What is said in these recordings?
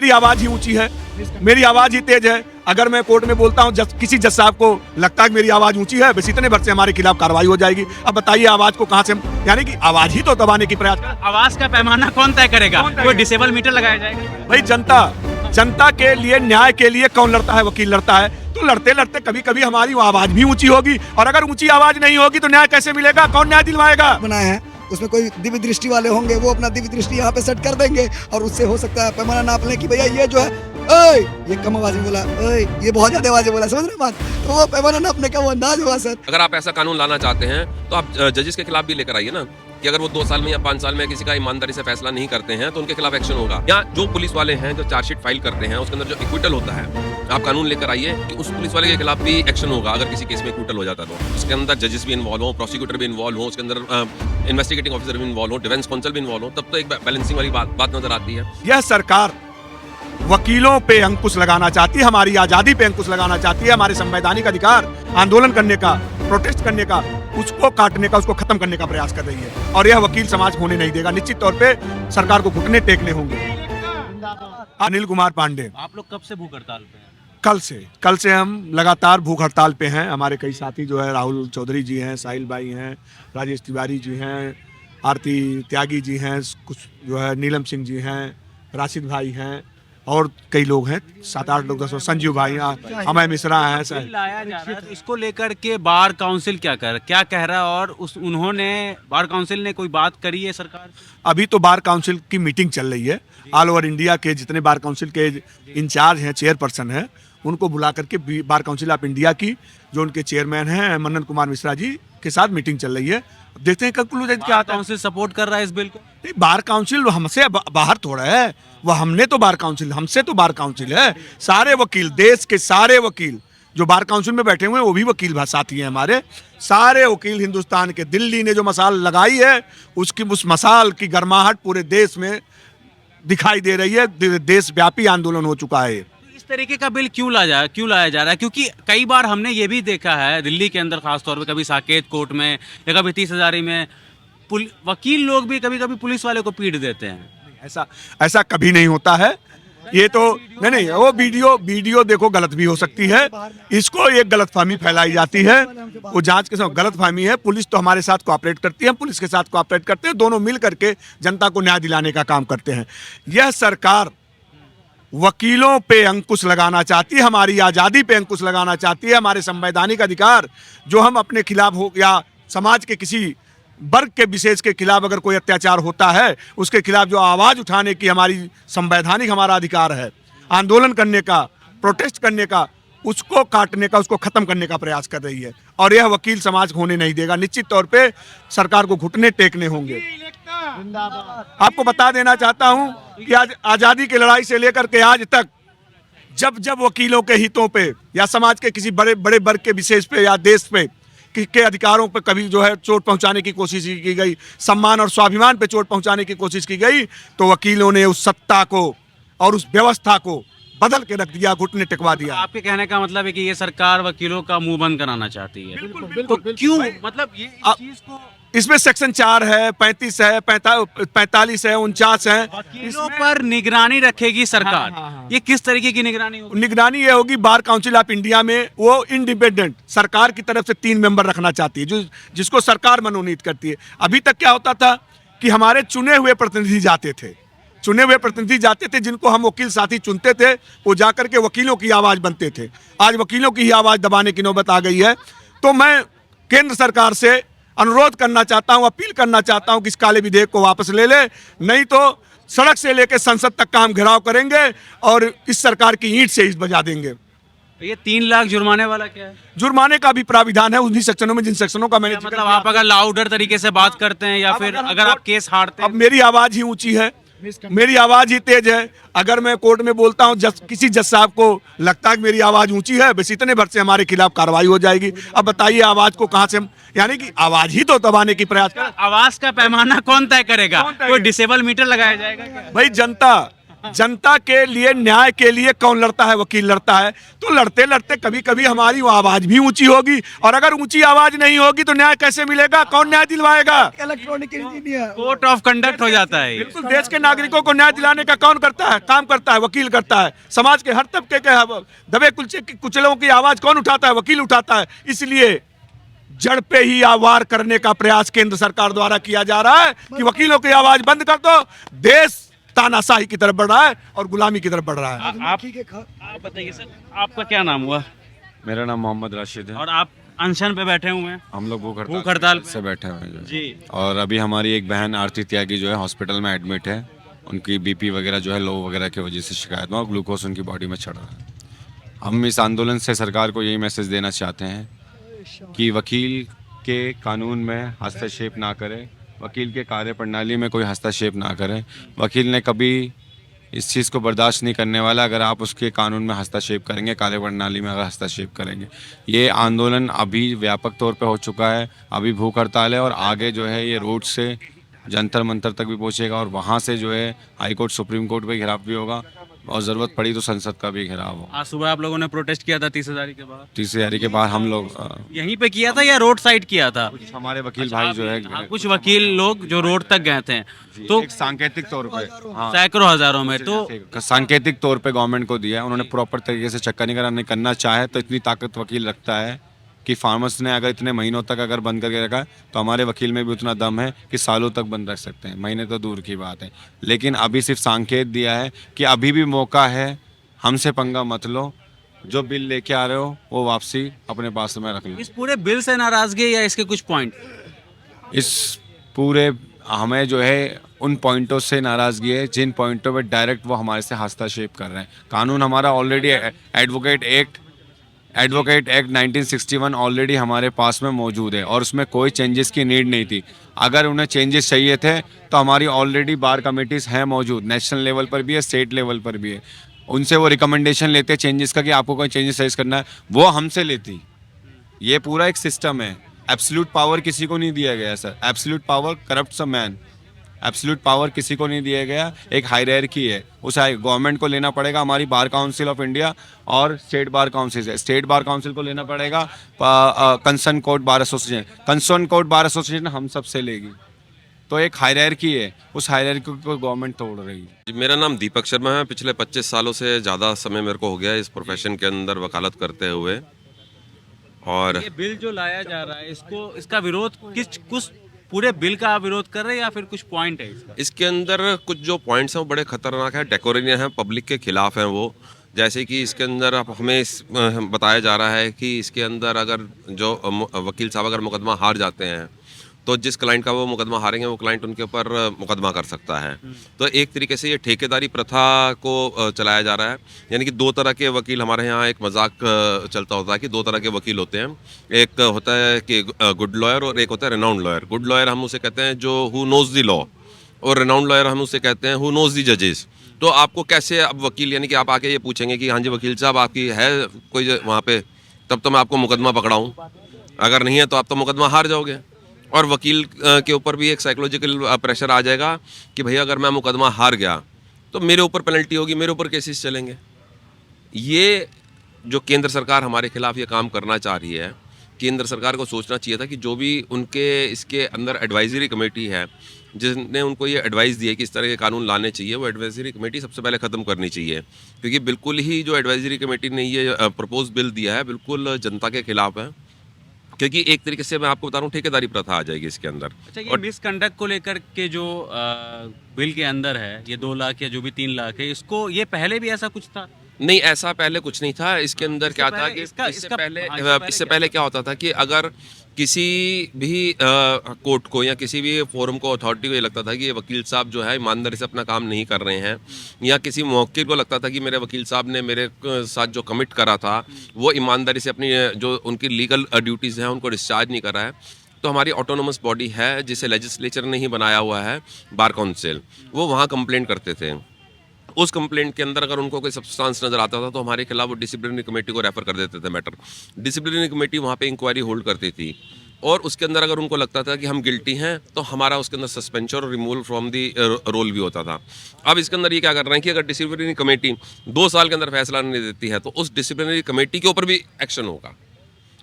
मेरी आवाज ही ऊंची है, मेरी आवाज ही तेज है। अगर मैं कोर्ट में बोलता हूं, किसी जज साहब को लगता है कि मेरी आवाज ऊंची है, बस इतने भर से हमारे खिलाफ कार्रवाई हो जाएगी। अब बताइए आवाज को कहां से, यानी कि आवाज ही तो दबाने की प्रयास कर। आवाज का पैमाना कौन तय करेगा? कोई डिसेबल मीटर लगाया जाएगा? भाई जनता के लिए, न्याय के लिए कौन लड़ता है? वकील लड़ता है। तो लड़ते लड़ते कभी कभी हमारी आवाज भी ऊंची होगी, और अगर ऊंची आवाज नहीं होगी तो न्याय कैसे मिलेगा? कौन न्याय दिलवाएगा? बनाया है, उसमें कोई दिव्य दृष्टि वाले होंगे, वो अपना दिव्य दृष्टि यहाँ पे सेट कर देंगे और उससे हो सकता है पैमाना नाप लें कि भैया ये जो है, ओए ये कम आवाज में बोला, ओए ये बहुत ज्यादा आवाज में बोला, समझ रहे बात? तो वो पैमाना नापने का वो अंदाज हुआ सर। अगर आप ऐसा कानून लाना चाहते हैं तो आप जजेस के खिलाफ भी लेकर आइए ना, कि अगर वो 2 साल में या 5 साल में किसी का ईमानदारी से फैसला नहीं करते हैं तो उनके खिलाफ एक्शन होगा। या जो पुलिस वाले हैं जो चार्जशीट फाइल करते हैं उसके अंदर जो एक्विटल होता है, आप कानून लेकर आइए कि उस पुलिस वाले के खिलाफ भी एक्शन होगा अगर किसी केस में एक्विटल हो जाता तो। उसके अंदर जजेस भी इन्वॉल्व हो, प्रोसिक्यूटर भी इन्वॉल्व हो, उसके अंदर इन्वेस्टिगेटिंग ऑफिसर भी इन्वॉल्व हो, डिफेंस काउंसिल भी इन्वॉल्व हो, तब तो एक बैलेंसिंग वाली बात नजर आती है। यह सरकार वकीलों पे अंकुश लगाना चाहती है, हमारी आजादी पे अंकुश लगाना चाहती है, हमारे संवैधानिक अधिकार, आंदोलन करने का, प्रोटेस्ट करने का, उसको काटने का, उसको खत्म करने का प्रयास कर रही है। और यह वकील समाज होने नहीं देगा। निश्चित तौर पे सरकार को घुटने टेकने होंगे। अनिल कुमार पांडे। आप लोग कब से भूख हड़ताल पे हैं? कल से हम लगातार भूख हड़ताल पे हैं। हमारे कई साथी जो है, राहुल चौधरी जी हैं, साहिल भाई हैं, राजेश तिवारी जी हैं, आरती त्यागी जी हैं, कुछ जो है नीलम सिंह जी हैं, राशिद भाई हैं, और कई लोग हैं, 7-8 लोग, 10 संजीव भाई, अमय मिश्रा हैं। लाया जा रहा है, तो इसको लेकर के बार काउंसिल क्या कह रहा है? और उन्होंने, बार काउंसिल ने कोई बात करी है सरकार से? अभी तो बार काउंसिल की मीटिंग चल रही है। ऑल ओवर इंडिया के जितने बार काउंसिल के इंचार्ज हैं, चेयरपर्सन हैं, उनको बुला करके बार काउंसिल ऑफ इंडिया की जो उनके चेयरमैन हैं मनन कुमार मिश्रा जी के साथ मीटिंग चल रही है। देखते हैं कंक्लूजन क्या आता है। काउंसिल सपोर्ट कर रहा है इस बिल को? नहीं, बार काउंसिल हमसे बाहर थोड़ा है, वो हमने तो बार काउंसिल, हमसे तो बार काउंसिल है। सारे वकील, देश के सारे वकील जो बार काउंसिल में बैठे हुए हैं वो भी वकील साथी हैं हमारे। सारे वकील हिंदुस्तान के, दिल्ली ने जो मसाल लगाई है उसकी, उस मसाल की गर्माहट पूरे देश में दिखाई दे रही है। देशव्यापी आंदोलन हो चुका है। इस तरीके का बिल क्यों लाया जा रहा है? क्योंकि कई बार हमने ये भी देखा है दिल्ली के अंदर, खासतौर पे कभी साकेत कोर्ट में या कभी 30 हजारी में, वकील लोग भी कभी कभी पुलिस वाले को पीट देते हैं। ऐसा कभी नहीं होता है। ये तो नहीं, वो वीडियो देखो गलत भी हो सकती है। इसको एक गलतफहमी फैलाई जाती है, वो जांच के समय गलतफहमी है। पुलिस तो हमारे साथ कोऑपरेट करती है, हम पुलिस के साथ कोऑपरेट करते हैं, दोनों मिल करके जनता को न्याय दिलाने का काम करते हैं। यह सरकार वकीलों पे अंकुश लगाना चाहती है, हमारी आजादी पे अंकुश लगाना चाहती है, हमारे संवैधानिक अधिकार जो हम अपने खिलाफ हो, या समाज के किसी वर्ग के विशेष के खिलाफ अगर कोई अत्याचार होता है, उसके खिलाफ जो आवाज उठाने की हमारी संवैधानिक हमारा अधिकार है, आंदोलन करने का, प्रोटेस्ट करने का, उसको काटने का, उसको खत्म करने का प्रयास कर रही है। और यह वकील समाज होने नहीं देगा। निश्चित तौर पे सरकार को घुटने टेकने होंगे। आपको बता देना चाहता हूं कि आज आजादी की लड़ाई से लेकर के आज तक जब वकीलों के हितों पे या समाज के किसी बड़े बड़े वर्ग के विशेष पे या देश पे के अधिकारों पे कभी जो है चोट पहुंचाने की कोशिश की गई, सम्मान और स्वाभिमान पे चोट पहुंचाने की कोशिश की गई, तो वकीलों ने उस सत्ता को और उस व्यवस्था को बदल के रख दिया, घुटने टिकवा दिया। आपके कहने का मतलब है कि ये सरकार वकीलों का मुंह बंद कराना चाहती है? तो क्यों, मतलब ये इस चीज को, इसमें सेक्शन 4 है, 35 है, 45 है, 49 है। वकीलों पर निगरानी रखेगी सरकार। हाँ। ये किस तरीके की निगरानी होगी? निगरानी ये होगी, बार काउंसिल ऑफ इंडिया में वो इंडिपेंडेंट सरकार की तरफ से 3 मेंबर रखना चाहती है, जिसको सरकार मनोनीत करती है। अभी तक क्या होता था कि हमारे चुने हुए प्रतिनिधि जाते थे, जिनको हम वकील साथी चुनते थे, वो जाकर के वकीलों की आवाज बनते थे। आज वकीलों की ही आवाज दबाने की नौबत आ गई है। तो मैं केंद्र सरकार से अनुरोध करना चाहता हूं, अपील करना चाहता हूं कि इस काले विधेयक को वापस ले ले, नहीं तो सड़क से लेकर संसद तक का हम घेराव करेंगे और इस सरकार की ईंट से ईंट बजा देंगे। ये 3 लाख जुर्माने वाला क्या है? जुर्माने का भी प्राविधान है उन्हीं सेक्शनों में, जिन सेक्शनों का मैंने मतलब आप अगर लाउडर तरीके से बात करते हैं या फिर अगर आप केस हारते हैं? अब मेरी आवाज ही ऊंची है, मेरी आवाज ही तेज है। अगर मैं कोर्ट में बोलता हूं, किसी जज साहब को लगता है कि मेरी आवाज ऊंची है, बस इतने भर से हमारे खिलाफ कार्रवाई हो जाएगी। अब बताइए आवाज को कहां से, यानी कि आवाज ही तो दबाने की प्रयास कर। आवाज का पैमाना कौन तय करेगा? कोई डिसेबल मीटर लगाया जाएगा क्या? भाई जनता के लिए, न्याय के लिए कौन लड़ता है? वकील लड़ता है। तो लड़ते लड़ते कभी कभी हमारी आवाज भी ऊंची होगी, और अगर ऊंची आवाज नहीं होगी तो न्याय कैसे मिलेगा? कौन न्याय दिलवाएगा? Electronic engineer code of conduct हो जाता है ये। बिल्कुल, देश के नागरिकों को न्याय दिलाने का कौन करता है? काम करता है, वकील करता है। समाज के हर तबके के दबे कुचलों की आवाज कौन उठाता है? वकील उठाता है। इसलिए जड़ पे ही वार करने का प्रयास केंद्र सरकार द्वारा किया जा रहा है कि वकीलों की आवाज बंद कर दो। देश तानाशाही की तरफ बढ़ रहा है और गुलामी की तरफ बढ़ रहा है। आप बताइए सर, आपका क्या नाम हुआ? मेरा नाम मोहम्मद राशिद है। और आप अनशन पे बैठे हुए हैं? हम लोग भूख हड़ताल से बैठे हुए हैं जी। और अभी हमारी एक बहन आरती त्यागी जो है हॉस्पिटल में एडमिट है। उनकी बीपी वगैरह जो है लो वगैरह की वजह से शिकायत में, और ग्लूकोज उनकी बॉडी में चढ़ रहा है। हम इस आंदोलन से सरकार को यही मैसेज देना चाहते हैं कि वकील के कानून में हस्तक्षेप ना करें, वकील के कार्य प्रणाली में कोई हस्तक्षेप ना करें। वकील ने कभी इस चीज़ को बर्दाश्त नहीं करने वाला अगर आप उसके कानून में हस्तक्षेप करेंगे, कार्य प्रणाली में अगर हस्तक्षेप करेंगे। ये आंदोलन अभी व्यापक तौर पे हो चुका है, अभी भूख हड़ताल है, और आगे जो है ये रोड से जंतर मंतर तक भी पहुंचेगा, और वहाँ से जो है हाई कोर्ट, सुप्रीम कोर्ट पे घेराव भी होगा, और ज़रूरत पड़ी तो संसद का भी घेराव हो। आज सुबह आप लोगों ने प्रोटेस्ट किया था 30,000 के बाद? 30,000 के बाद हम लोग यहीं पे किया था या रोड साइड किया था? हमारे वकील भाई जो है हाँ, कुछ वकील लोग जो रोड तक गए थे, तो एक सांकेतिक तौर पे, हाँ, सैकड़ों हजारों में, तो सांकेतिक तौर पे गवर्नमेंट को दिया है। उन्होंने प्रॉपर तरीके से चक्कर नहीं करा, नहीं करना चाहे तो इतनी ताकत वकील रखता है कि फार्मर्स ने अगर इतने महीनों तक अगर बंद करके रखा है तो हमारे वकील में भी उतना दम है कि सालों तक बंद रख सकते हैं, महीने तो दूर की बात है। लेकिन अभी सिर्फ सांकेत दिया है कि अभी भी मौका है, हमसे पंगा मत लो, जो बिल लेके आ रहे हो वो वापसी अपने पास में रख लो। इस पूरे बिल से नाराजगी या इसके कुछ पॉइंट? इस पूरे हमें जो है उन पॉइंटों से नाराज़गी है जिन पॉइंटों पे डायरेक्ट वो हमारे से हस्तक्षेप कर रहे हैं। कानून हमारा ऑलरेडी एडवोकेट एक्ट 1961 ऑलरेडी हमारे पास में मौजूद है, और उसमें कोई चेंजेस की नीड नहीं थी। अगर उन्हें चेंजेस चाहिए थे तो हमारी ऑलरेडी बार कमेटीज़ हैं मौजूद, नेशनल लेवल पर भी है, स्टेट लेवल पर भी है। उनसे वो रिकमेंडेशन लेते चेंजेस का कि आपको कोई चेंजेस सजेस्ट करना है, वो हमसे लेती। ये पूरा एक सिस्टम है। एब्सोल्यूट पावर किसी को नहीं दिया गया sir. Absolute power corrupts a man. Absolute power किसी को नहीं दिया गया, एक हायरार्की है, उस गवर्नमेंट को लेना पड़ेगा। हमारी बार काउंसिल ऑफ इंडिया और स्टेट बार काउंसिल है, स्टेट बार काउंसिल को लेना पड़ेगा, concern court bar association, concern court bar association हम सब से लेगी। तो एक हायरार्की है, उस हायरार्की को गवर्नमेंट तोड़ रही है। मेरा नाम दीपक शर्मा है। पिछले 25 सालों से ज़्यादा समय मेरे को हो गया इस प्रोफेशन के अंदर वकालत करते हुए। और ये बिल जो लाया जा रहा है, इसका विरोध कुछ पूरे बिल का आप विरोध कर रहे हैं या फिर कुछ पॉइंट है इसका? इसके अंदर कुछ जो पॉइंट्स हैं वो बड़े खतरनाक हैं, डेकोरेनियन हैं, पब्लिक के खिलाफ हैं वो। जैसे कि इसके अंदर अब हमें बताया जा रहा है कि इसके अंदर अगर जो वकील साहब अगर मुकदमा हार जाते हैं तो जिस क्लाइंट का वो मुकदमा हारेंगे वो क्लाइंट उनके ऊपर मुकदमा कर सकता है। तो एक तरीके से ये ठेकेदारी प्रथा को चलाया जा रहा है। यानी कि दो तरह के वकील, हमारे यहाँ एक मजाक चलता होता है कि दो तरह के वकील होते हैं। एक होता है कि गुड लॉयर और एक होता है रेनाउंड लॉयर। गुड लॉयर हम उसे कहते हैं जो हु नोज द लॉ, और रेनाउंड लॉयर हम उसे कहते हैं हु नोज द जजेस। तो आपको कैसे अब वकील, यानी कि आप आके ये पूछेंगे कि हाँ जी वकील साहब आपकी है कोई वहाँ पे, तब तो मैं आपको मुकदमा पकड़ाऊँ, अगर नहीं है तो आप तो मुकदमा हार जाओगे। और वकील के ऊपर भी एक साइकोलॉजिकल प्रेशर आ जाएगा कि भैया अगर मैं मुकदमा हार गया तो मेरे ऊपर पेनल्टी होगी, मेरे ऊपर केसेस चलेंगे। ये जो केंद्र सरकार हमारे खिलाफ ये काम करना चाह रही है, केंद्र सरकार को सोचना चाहिए था कि जो भी उनके इसके अंदर एडवाइजरी कमेटी है जिसने उनको ये एडवाइस दी है कि इस तरह के कानून लाने चाहिए, वो एडवाइजरी कमेटी सबसे पहले ख़त्म करनी चाहिए। क्योंकि बिल्कुल ही जो एडवाइजरी कमेटी ने ये प्रपोज बिल दिया है बिल्कुल जनता के खिलाफ है। क्योंकि एक तरीके से मैं आपको बता रहा हूँ ठेकेदारी प्रथा आ जाएगी इसके अंदर। अच्छा, ये मिसकंडक्ट को लेकर के जो बिल के अंदर है, ये 2 लाख या जो भी 3 लाख है, इसको ये पहले भी ऐसा कुछ था? नहीं, ऐसा पहले कुछ नहीं था। इसके अंदर क्या था कि इससे पहले क्या होता था कि अगर किसी भी कोर्ट को या किसी भी फोरम को, अथॉरिटी को ये लगता था कि ये वकील साहब जो है ईमानदारी से अपना काम नहीं कर रहे हैं, या किसी मौके को लगता था कि मेरे वकील साहब ने मेरे साथ जो कमिट करा था वो ईमानदारी से अपनी जो उनकी लीगल ड्यूटीज़ हैं उनको डिस्चार्ज नहीं कर रहा है, तो हमारी ऑटोनोमस बॉडी है जिसे लेजिस्लेचर ने ही बनाया हुआ है, बार काउंसिल, वो वहाँ कंप्लेंट करते थे। उस कंप्लेंट के अंदर अगर उनको कोई सब्सटेंस नज़र आता था तो हमारे खिलाफ वो डिसिप्लिनरी कमेटी को रेफर कर देते थे मैटर। डिसिप्लिनरी कमेटी वहाँ पे इंक्वायरी होल्ड करती थी। और उसके अंदर अगर उनको लगता था कि हम गिल्टी हैं तो हमारा उसके अंदर सस्पेंशन और रिमूवल फ्रॉम दी रोल भी होता था। अब इसके अंदर ये क्या कर रहे हैं कि अगर डिसिप्लिनरी कमेटी 2 साल के अंदर फैसला नहीं देती है तो उस डिसिप्लिनरी कमेटी के ऊपर भी एक्शन होगा।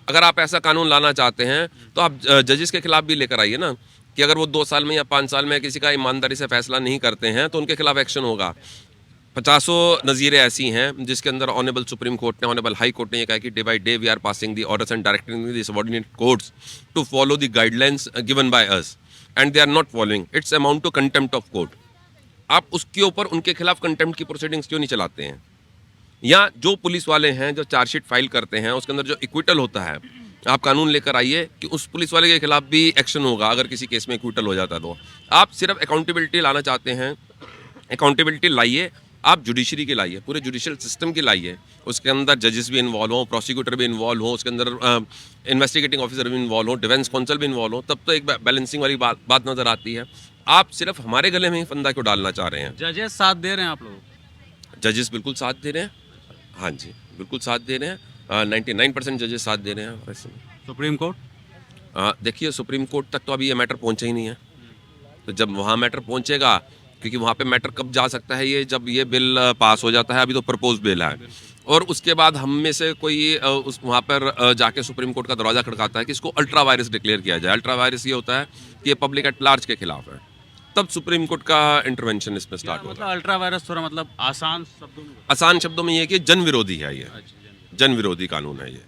अगर आप ऐसा कानून लाना चाहते हैं तो आप जजेस के खिलाफ भी लेकर आइए ना, कि अगर वो 2 साल में या 5 साल में किसी का ईमानदारी से फैसला नहीं करते हैं तो उनके खिलाफ एक्शन होगा। 50 नज़ीरें ऐसी हैं जिसके अंदर ऑनरेबल सुप्रीम कोर्ट ने, ऑनरेबल हाई कोर्ट ने ये कहा कि day by day we are passing the orders and directing the subordinate courts to follow the guidelines given by us and they are not following, it's amount to contempt of court. आप उसके ऊपर उनके खिलाफ contempt की proceedings क्यों नहीं चलाते हैं? या जो पुलिस वाले हैं जो चार्जशीट फाइल करते हैं उसके अंदर जो इक्विटल होता है, आप कानून लेकर आइए कि उस पुलिस वाले के खिलाफ भी एक्शन होगा अगर किसी केस में इक्विटल हो जाता है। तो आप सिर्फ अकाउंटेबिलिटी लाना चाहते हैं, अकाउंटेबिलिटी लाइए, आप जुडिशरी की लाइए, पूरे जुडिशियल सिस्टम की लाइए, उसके अंदर जजेस भी इन्वॉल्व हो, प्रोसिक्यूटर भी इन्वॉल्व हो, उसके अंदर इन्वेस्टिगेटिंग ऑफिसर भी इन्वॉल्व हो, डिफेंस काउंसिल भी इन्वॉल्व हो, तब तो एक बैलेंसिंग वाली बात नज़र आती है। आप सिर्फ हमारे गले में ही फंदा क्यों डालना चाह रहे हैं? जजेस साथ दे रहे हैं आप लोग? जजेस बिल्कुल साथ दे रहे हैं, हाँ जी बिल्कुल साथ दे रहे हैं। 99% जजेस साथ दे रहे हैं वैसे। Supreme court? देखिए सुप्रीम कोर्ट तक तो अभी ये मैटर पहुंचा ही नहीं है, तो जब वहाँ मैटर पहुंचेगा, क्योंकि वहाँ पे मैटर कब जा सकता है ये, जब ये बिल पास हो जाता है, अभी तो प्रपोज बिल है, और उसके बाद हम में से कोई उस वहाँ पर जाके सुप्रीम कोर्ट का दरवाज़ा खड़काता है कि इसको अल्ट्रा वायरस डिक्लेयर किया जाए। अल्ट्रा वायरस ये होता है कि ये पब्लिक एट लार्ज के खिलाफ है, तब सुप्रीम कोर्ट का इंटरवेंशन इसमें स्टार्ट होता है। मतलब अल्ट्रा वायरस थोड़ा मतलब आसान शब्दों में आसान शब्दों में ये है कि जन विरोधी है, ये जन विरोधी कानून है ये,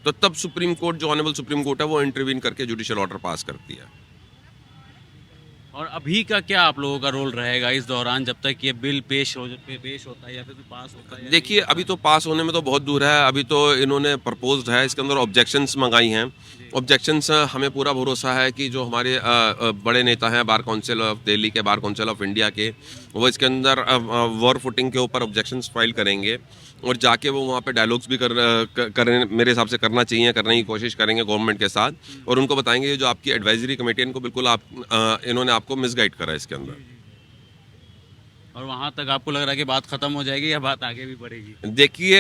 तो तब सुप्रीम कोर्ट, जो ऑनरेबल सुप्रीम कोर्ट है, वो इंटरवीन करके जुडिशियल ऑर्डर पास करती है। और अभी का क्या आप लोगों का रोल रहेगा इस दौरान जब तक ये बिल पेश होता है या फिर पास होता है? देखिए अभी तो पास होने में तो बहुत दूर है, अभी तो इन्होंने प्रपोज्ड है, इसके अंदर ऑब्जेक्शंस मंगाई हैं। ऑब्जेक्शंस हमें पूरा भरोसा है कि जो हमारे बड़े नेता हैं बार काउंसिल ऑफ दिल्ली के, बार काउंसिल ऑफ इंडिया के, वो इसके अंदर वॉर फुटिंग के ऊपर ऑब्जेक्शंस फाइल करेंगे और जाके वो वहाँ पे डायलॉग्स भी करें, मेरे हिसाब से करना चाहिए, करने की कोशिश करेंगे गवर्नमेंट के साथ, और उनको बताएंगे जो आपकी एडवाइजरी कमेटी है इनको बिल्कुल इन्होंने आपको मिसगाइड करा है इसके अंदर। और वहाँ तक आपको लग रहा है कि बात खत्म हो जाएगी या बात आगे भी बढ़ेगी? देखिए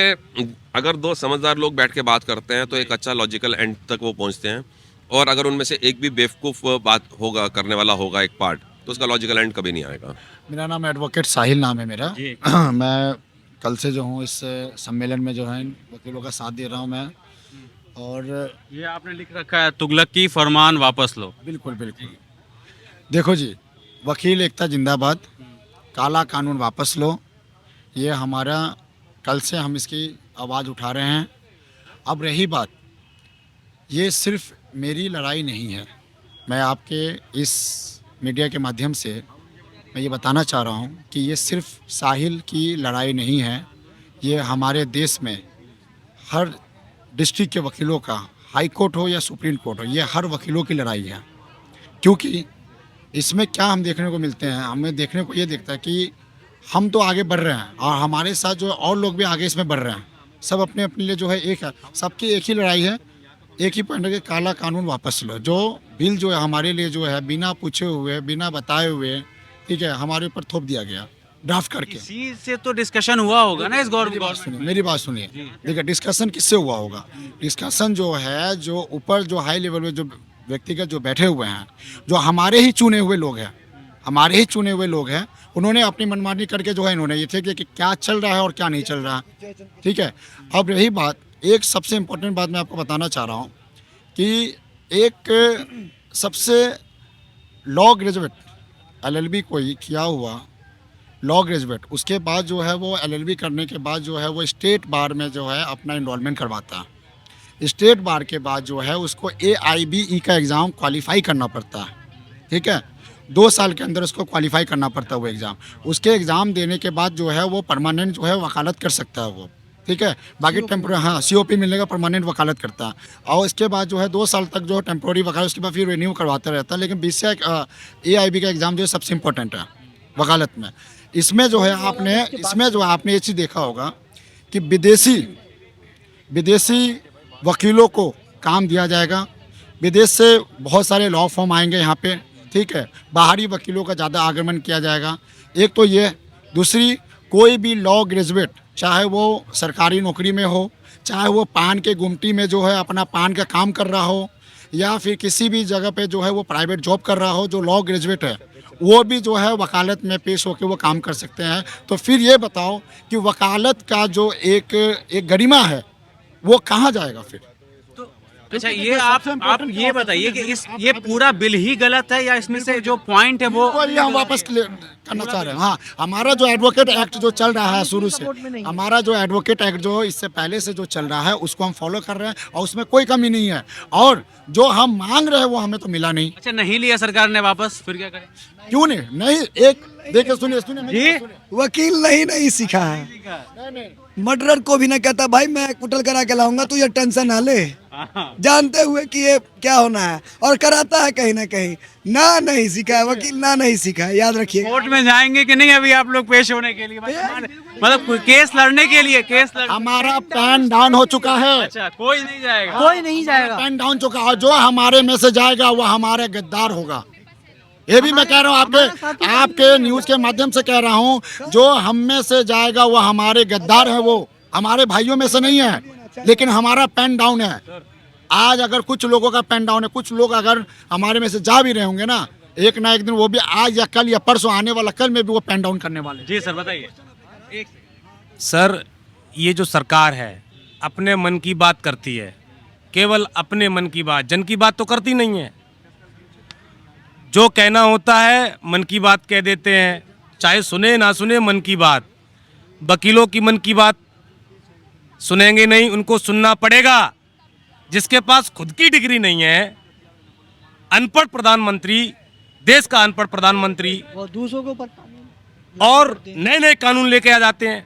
अगर 2 समझदार लोग बैठ के बात करते हैं तो एक अच्छा लॉजिकल एंड तक वो पहुँचते हैं, और अगर उनमें से एक भी बेवकूफ़ बात होगा करने वाला होगा एक पार्ट, तो उसका लॉजिकल एंड कभी नहीं आएगा। मेरा नाम एडवोकेट साहिल नाम है मेरा। जी। मैं कल से जो हूँ इस सम्मेलन में जो है वकीलों का साथ दे रहा हूँ मैं, और ये आपने लिख रखा है तुगलक की फरमान वापस लो। बिल्कुल बिल्कुल। देखो जी, वकील एकता जिंदाबाद, काला कानून वापस लो, ये हमारा कल से हम इसकी आवाज़ उठा रहे हैं। अब रही बात, ये सिर्फ मेरी लड़ाई नहीं है, मैं आपके इस मीडिया के माध्यम से मैं ये बताना चाह रहा हूँ कि ये सिर्फ साहिल की लड़ाई नहीं है, ये हमारे देश में हर डिस्ट्रिक्ट के वकीलों का, हाई कोर्ट हो या सुप्रीम कोर्ट हो, ये हर वकीलों की लड़ाई है। क्योंकि इसमें क्या हम देखने को मिलते हैं, हमें देखने को ये दिखता है कि हम तो आगे बढ़ रहे हैं और हमारे साथ जो और लोग भी आगे इसमें बढ़ रहे हैं, सब अपने अपने लिए जो है एक है, सबकी एक ही लड़ाई है, एक ही पॉइंट है कि काला कानून वापस लो। जो बिल जो है हमारे लिए जो है बिना पूछे हुए, बिना बताए हुए, ठीक है, हमारे ऊपर थोप दिया गया ड्राफ्ट करके। इसी से तो डिस्कशन हुआ होगा ना इस गवर्नमेंट। मेरी बात सुनिए, देखिए डिस्कशन किससे हुआ होगा? डिस्कशन जो है, जो ऊपर जो हाई लेवल में जो व्यक्तिगत जो बैठे हुए हैं, जो हमारे ही चुने हुए लोग हैं, हमारे ही चुने हुए लोग हैं, उन्होंने अपनी मनमानी करके जो है इन्होंने ये थे कि क्या चल रहा है और क्या नहीं चल रहा है, ठीक है। अब रही बात, एक सबसे इम्पोर्टेंट बात मैं आपको बताना चाह रहा हूँ कि एक सबसे लॉ ग्रेजुएट LLB कोई किया हुआ लॉ ग्रेजुएट, उसके बाद जो है वो LLB करने के बाद जो है वो स्टेट बार में जो है अपना इनरोलमेंट करवाता है। स्टेट बार के बाद जो है उसको AIBE का एग्ज़ाम क्वालिफाई करना पड़ता है, ठीक है। 2 साल के अंदर उसको क्वालिफाई करना पड़ता है वो एग्ज़ाम। उसके एग्ज़ाम देने के बाद जो है वो परमानेंट जो है वकालत कर सकता है वो, ठीक है। बाकी टेम्प्रो हाँ COP मिलने का परमानेंट वकालत करता है, और इसके बाद जो है 2 साल तक जो टेम्प्रोरी वकालत, उसके बाद फिर रिन्यू करवाता रहता है। लेकिन BCI AIB का एग्ज़ाम जो है सबसे इम्पोर्टेंट है वकालत में। इसमें जो है आपने ये चीज़ देखा होगा कि विदेशी वकीलों को काम दिया जाएगा, विदेश से बहुत सारे लॉ फॉर्म आएंगे यहाँ पे, ठीक है। बाहरी वकीलों का ज़्यादा आगमन किया जाएगा, एक तो ये। दूसरी, कोई भी लॉ ग्रेजुएट, चाहे वो सरकारी नौकरी में हो, चाहे वो पान के गुमटी में जो है अपना पान का काम कर रहा हो, या फिर किसी भी जगह पे जो है वो प्राइवेट जॉब कर रहा हो, जो लॉ ग्रेजुएट है, वो भी जो है वकालत में पेश होकर वो काम कर सकते हैं। तो फिर ये बताओ कि वकालत का जो एक गरिमा है वो कहाँ जाएगा फिर? अच्छा, ये आप ये बताइए कि ये पूरा बिल ही गलत है या इसमें से जो पॉइंट है वो ये हम वापस करना चाह रहे हैं। हाँ, हमारा जो एडवोकेट एक्ट जो चल रहा है शुरू से, हमारा जो एडवोकेट एक्ट जो इससे पहले से जो चल रहा है उसको हम फॉलो कर रहे हैं और उसमें कोई कमी नहीं है। और जो हम मांग रहे हैं वो हमें तो मिला नहीं। अच्छा, नहीं लिया सरकार ने वापस, फिर क्या करें? क्यों नहीं? एक देखिए, सुनिए वकील नहीं सीखा है। मर्डरर को भी ना कहता भाई मैं कुटल करा के लाऊंगा, तू ये टेंशन ना ले, जानते हुए कि ये क्या होना है, और कराता है कहीं ना कहीं। नहीं सीखा है वकील, नहीं सीखा है, याद रखिए। कोर्ट में जाएंगे कि नहीं अभी आप लोग पेश होने के लिए, मतलब केस लड़ने के लिए? हमारा पैन डाउन हो चुका है। अच्छा, कोई नहीं जाएगा। पैन डाउन चुका है। जो हमारे में से जाएगा वो हमारे गद्दार होगा। ये भी मैं कह रहा हूँ, आपके न्यूज के माध्यम से कह रहा हूँ, जो हम में से जाएगा वो हमारे गद्दार है, वो हमारे भाइयों में से नहीं है। लेकिन हमारा पेन डाउन है। आज अगर कुछ लोगों का पेन डाउन है, कुछ लोग अगर हमारे में से जा भी रहे होंगे ना एक दिन, वो भी आज या कल या परसों आने वाला कल में भी वो पेन डाउन करने वाले। जी सर, बताइए। सर, ये जो सरकार है अपने मन की बात करती है, केवल अपने मन की बात, जन की बात तो करती नहीं है। जो कहना होता है मन की बात कह देते हैं, चाहे सुने ना सुने मन की बात। वकीलों की मन की बात सुनेंगे नहीं, उनको सुनना पड़ेगा। जिसके पास खुद की डिग्री नहीं है, अनपढ़ प्रधानमंत्री, देश का अनपढ़ प्रधानमंत्री, वो दूसरों को और नए नए कानून लेके आ जाते हैं।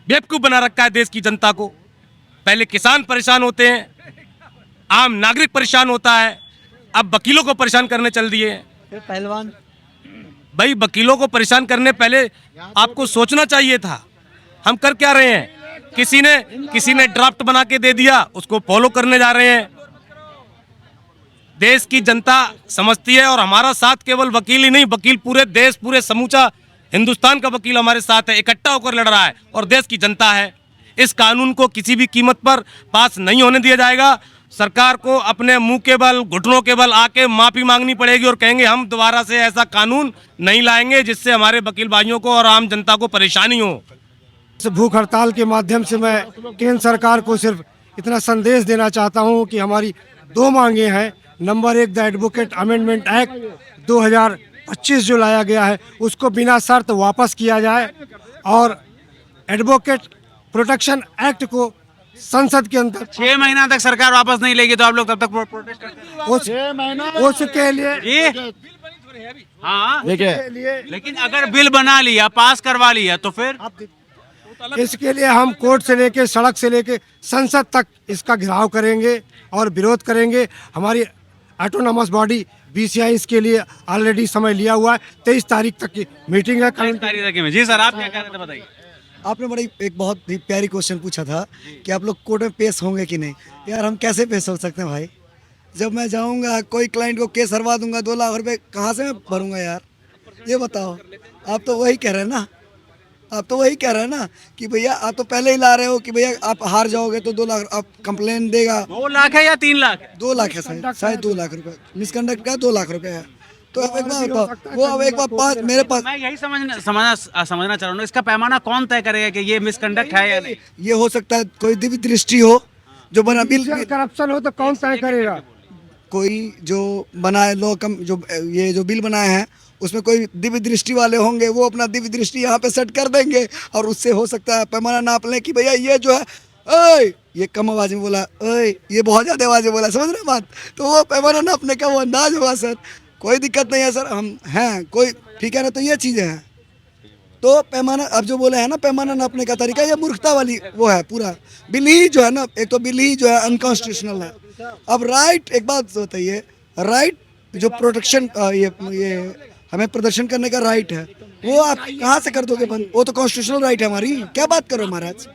बेवकूफ बना रखा है देश की जनता को। पहले किसान परेशान होते हैं, आम नागरिक परेशान होता है, अब वकीलों को परेशान करने चल दिए। पहलवान भाई, वकीलों को परेशान करने पहले आपको सोचना चाहिए था। हम कर क्या रहे हैं? किसी ने ड्राफ्ट बना के दे दिया, उसको फॉलो करने जा रहे हैं। देश की जनता समझती है, और हमारा साथ केवल वकील ही नहीं, वकील पूरे देश, पूरे समूचा हिंदुस्तान का वकील हमारे साथ है, इकट्ठा होकर लड़ रहा है, और देश की जनता है। इस कानून को किसी भी कीमत पर पास नहीं होने दिया जाएगा। सरकार को अपने मुंह के बल, घुटनों के बल आके माफी मांगनी पड़ेगी और कहेंगे हम दोबारा से ऐसा कानून नहीं लाएंगे जिससे हमारे वकील भाइयों को और आम जनता को परेशानी हो। इस भूख हड़ताल के माध्यम से मैं केंद्र सरकार को सिर्फ इतना संदेश देना चाहता हूं कि हमारी दो मांगे हैं। Number 1, the advocate amendment act 2025 जो लाया गया है उसको बिना शर्त वापस किया जाए, और एडवोकेट प्रोटेक्शन एक्ट को संसद के अंदर 6 महीना तक सरकार वापस नहीं लेगी तो आप लोग तब तक प्रोटेस्ट करते उसके लिए हैं? हाँ, देखिए, लेकिन अगर बिल बना लिया, पास करवा लिया, तो फिर इसके लिए हम कोर्ट से लेके, सड़क से लेके संसद तक इसका घेराव करेंगे और विरोध करेंगे। हमारी ऑटोनॉमस बॉडी BCI इसके लिए ऑलरेडी समय लिया हुआ है। 23 तारीख तक की मीटिंग है। जी सर, आप क्या कह रहे थे, बताइए। आपने बड़ी एक बहुत ही प्यारी क्वेश्चन पूछा था कि आप लोग कोर्ट में पेश होंगे कि नहीं। यार हम कैसे पेश हो सकते हैं भाई? जब मैं जाऊंगा कोई क्लाइंट को केस हरवा दूंगा, 2 लाख रुपए कहाँ से मैं भरूंगा यार? ये बताओ। आप तो वही कह रहे हैं ना, कि भैया आप तो पहले ही ला रहे हो कि भैया आप हार जाओगे तो 2 लाख आप कंप्लेन देगा। 2 लाख है या 3 लाख? 2 लाख है शायद 2 लाख रुपए मिसकंडक्ट का 2 लाख रुपए है। तो अब एक बार बताओ, वो अब एक बार मेरे पास, मैं यही समझना चाह रहा हूँ, इसका पैमाना कौन तय करेगा कि ये मिसकंडक्ट है या नहीं? ये हो सकता है कोई दिव्य दृष्टि हो जो बना बिल, करप्शन हो तो कौन तय करेगा? कोई जो बनाए लॉ कम, जो ये जो बिल बनाए हैं उसमें कोई दिव्य दृष्टि वाले होंगे, वो अपना दिव्य दृष्टि यहाँ पे सेट कर देंगे, और उससे हो सकता है पैमाना नाप लें कि भैया ये जो है, ओए ये कम आवाज में बोला, ओए ये बहुत ज़्यादा आवाज में बोला, समझ रहे बात? तो वो पैमाना नापने का वो अंदाज होगा सर। कोई दिक्कत नहीं है सर, हम हैं, कोई ठीक है ना? तो ये चीज़ें हैं। तो पैमाना अब जो बोले हैं ना, पैमाना नापने का तरीका, ये मूर्खता वाली वो है। पूरा बिल ही जो है ना, एक तो बिल ही जो है अनकॉन्स्टिट्यूशनल है। अब राइट, एक बात बताइए, राइट जो प्रोटेक्शन, ये हमें प्रदर्शन करने का राइट है, वो आप कहाँ से कर दोगे बंद? वो तो कॉन्स्टिट्यूशनल राइट है हमारी। क्या बात करो महाराज?